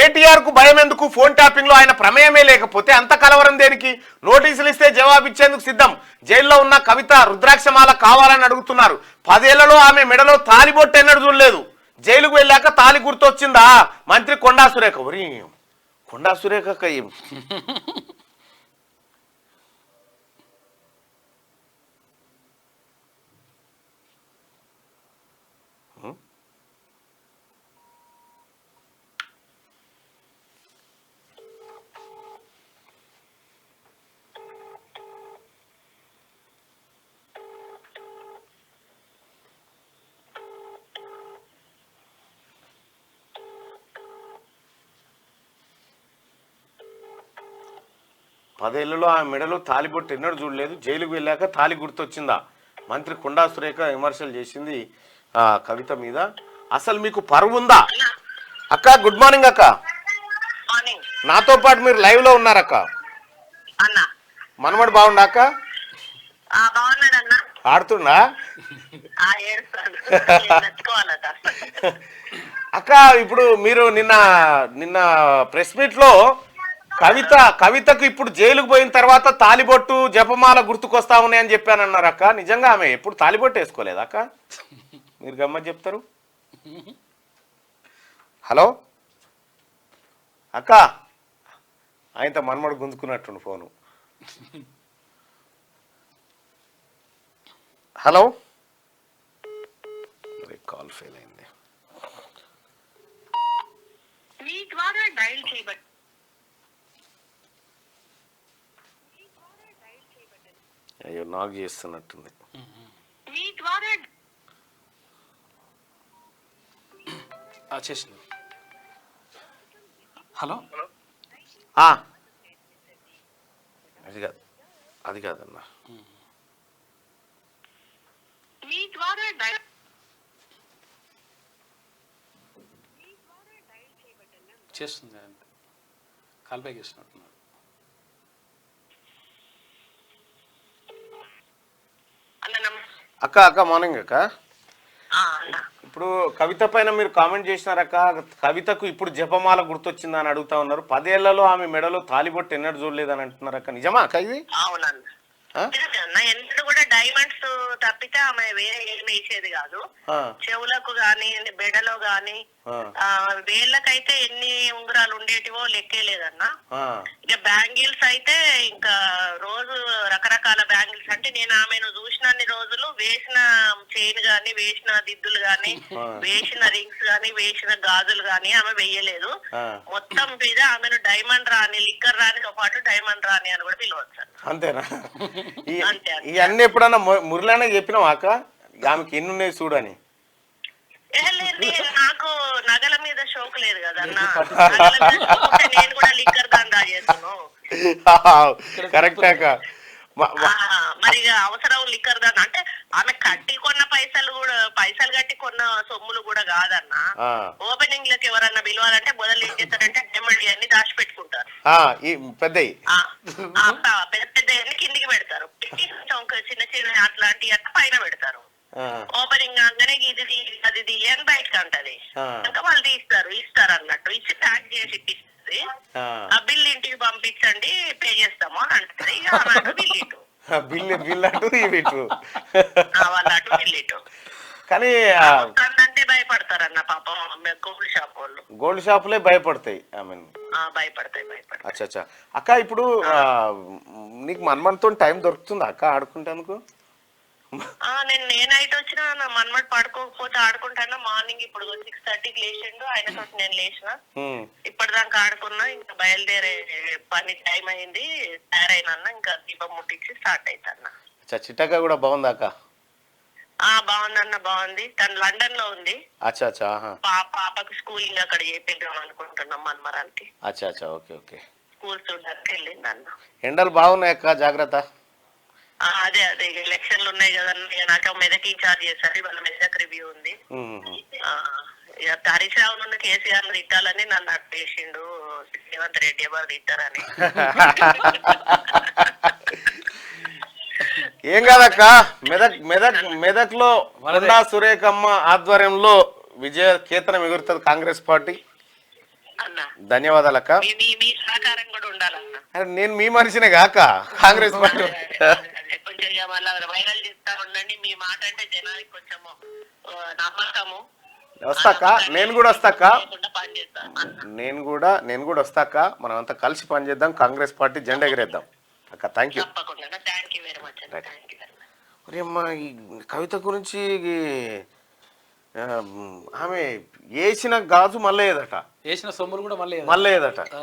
కేటీఆర్ కు భయం ఎందుకు? ఫోన్ ట్యాపింగ్ లో ఆయన ప్రమేయమే లేకపోతే అంత కలవరం దేనికి? నోటీసులు ఇస్తే జవాబిచ్చేందుకు సిద్ధం. జైల్లో ఉన్న కవిత రుద్రాక్షమాల కావాలని అడుగుతున్నారు. 10 ఏళ్లలో ఆమె మెడలో తాలిబొట్టు ఎన్నడూ చూడలేదు. జైలుకు వెళ్ళాక తాలి గుర్తొచ్చిందా? మంత్రి కొండా సురేఖ. ఒరి కొండా సురేఖ పదేళ్లలో ఆ మెడలో తాలిబొట్టు ఎన్నడూ చూడలేదు. జైలుకు వెళ్ళాక తాలి గుర్తొచ్చిందా? మంత్రి కొండా సురేఖ విమర్శలు చేసింది కవిత మీద. అసలు మీకు పరువు ఉందా? అక్క గుడ్ మార్నింగ్ అక్క. నాతో పాటు మీరు లైవ్ లో ఉన్నారక్క. మనమడు బాగుండా అక్క? ఆడుతుండా అక్క? ఇప్పుడు మీరు నిన్న ప్రెస్ మీట్ లో కవితకు ఇప్పుడు జైలుకు పోయిన తర్వాత తాలిబొట్టు జపమాల గుర్తుకొస్తా ఉన్నాయని చెప్పానన్నారు అక్క. నిజంగా ఆమె ఎప్పుడు తాలిబొట్టు వేసుకోలేదు అక్క? మీరు గమ్మని చెప్తారు. హలో అక్క, ఆయనతో మనమడు గుంజుకున్నట్టుండు ఫోను. హలో, కాల్ ఫెయిల్ అయింది. అయ్యో నాకు చేస్తున్నట్టుంది. హలో, అది కాదన్నా. చేస్తుంది కాల్ బ్యాక్ చేసినట్టున్నారు. అక్క మార్నింగ్ అక్క. ఇప్పుడు కవిత పైన మీరు కామెంట్ చేసినారక్క. కవితకు ఇప్పుడు జపమాల గుర్తొచ్చిందా అని అడుగుతా ఉన్నారు. 10 ఏళ్లలో ఆమె మెడలో తాలిబొట్టు ఎన్నడూ చూడలేదని అంటున్నారు అక్క. నిజమా అక్క ఇది? ఎన్నడూ కూడా డైమండ్స్ తప్పితే ఆమె వేరే ఏమి వేసేది కాదు. చెవులకు గాని బెడలో గాని వేళ్ళకైతే ఎన్ని ఉంగరాలు ఉండేటివో లెక్కే లేదన్నా. ఇక బ్యాంగిల్స్ అయితే ఇంకా రోజు రకరకాల బ్యాంగిల్స్. అంటే నేను ఆమెను చూసినన్ని రోజులు వేసిన చైన్ గాని, వేసిన దిద్దులు గాని, వేసిన రింగ్స్ గాని, వేసిన గాజులు గాని ఆమె వెయ్యలేదు. మొత్తం మీద ఆమెను డైమండ్ రాణి, లిక్కర్ రాణితో పాటు డైమండ్ రాణి అని కూడా పిలవచ్చు. అంతేనా? ఇవన్నీ ఎప్పుడన్నా మురళి చెప్పినావా అక్క? ఆమెకి ఎన్ని ఉన్నాయి చూడని. నాకు నగల మీద షోక్ లేదు కదా అన్న. నేను కూడా లిక్కర్ దందా చేస్తున్నాను. కరెక్ట్ అక్క. మరి అవసరం లిక్కర్ దందా అంటే ఆమె కట్టి కొన్న పైసలు కట్టి కొన్న సొమ్ములు కూడా కాదన్న. ఓపెనింగ్ లకు ఎవరన్నా పిలవాలంటే మొదలు ఏం చేస్తారంటే డైమండ్ అన్ని దాచి పెట్టుకుంటారు. పెద్ద పెద్ద కిందికి పెడతారు. చిన్న చిన్న అట్లాంటి అట్లా పైన పెడతారు. ఓపెనింగ్ కాగానే ఇది అది అని బయటకు అంటది. ఇంకా వాళ్ళు ఇస్తారు అన్నట్టు. ఇచ్చి ప్యాక్ చేసి ఇప్పిస్తుంది. ఆ బిల్ ఇంటికి పంపించండి, పే చేస్తాము అని అంటది. బిల్ అటు వాళ్ళ అటు బిల్ ఇటు. కానీ అంటే భయపడతారన్న పాపం గోల్డ్ షాప్ వాళ్ళు. గోల్డ్ షాపులే భయపడతాయి. భయపడతాయి. అచ్చా అక్క, ఇప్పుడు నీకు మన్మన్తో టైం దొరుకుతుందా అక్క ఆడుకుంటేందుకు? నేను నైట్ వచ్చిన మన్మడ్ పడుకోకపోతే ఆడుకుంటాను. మార్నింగ్ ఇప్పుడు 6:30కి లేచిండు. ఆయనతో నేను లేచిన. ఇప్పటిదాకా ఆడుకున్నా. ఇంకా బయలుదేరే పని టైం అయింది. తయారైనా ఇంకా దీపం ముట్టించి స్టార్ట్ అవుతాను. చిట్టక్క కూడా బాగుందా అక్క? బాగుందన్న, బాగుంది. తను లండన్ లో ఉంది. పాపకు స్కూలింగ్ అక్కడ చేపిద్దాం అనుకుంటున్నాం మన్మరానికి. ఓకే. స్కూల్ చూడడానికి వెళ్ళింది అన్న. ఎండలు బాగున్నాయి అక్క, జాగ్రత్త. అదే ఎలక్షన్లు ఉన్నాయి కదన్న. నాకు మెదక్ ఇన్ఛార్జ్ చేశారు. వాళ్ళ మెదక్ రివ్యూ ఉంది. హరీష్ రావు నుండి కేసీఆర్ తిట్టాలని నన్ను అట్టు చేసిండు. రేవంత్ రెడ్డి ఎవరు తిట్టారని. ఏం కాదక్క, మెదక్ లో కొండా సురేఖమ్మ ఆధ్వర్యంలో విజయ కేతనం ఎగురుతుంది కాంగ్రెస్ పార్టీ. ధన్యవాదాలు అక్క. మీ సహకారం కూడా ఉండాలన్న. అరే నేను మీ మనిషినే కాక కాంగ్రెస్ పార్టీ కొంచెం ఇక మళ్ళీ వైరల్ చేస్తా ఉండండి. మీ మాట అంటే జనానికి కొంచెము నమ్మకము. వస్తాక నేను కూడా వస్తాక పనిచేస్తాను. నేను కూడా వస్తాక మనం అంతా కలిసి పనిచేద్దాం, కాంగ్రెస్ పార్టీ జెండా ఎగరేద్దాం అక్క. Thank you. తప్పకుండా. Thank you very much. Thank you very much. మరి అమ్మ ఈ కవిత గురించి ఆమె వేసిన గాజు మళ్ళీ ఏదట, వేసిన సొమ్ములు కూడా మళ్ళీ మళ్ళీ ఏదట. ఆ.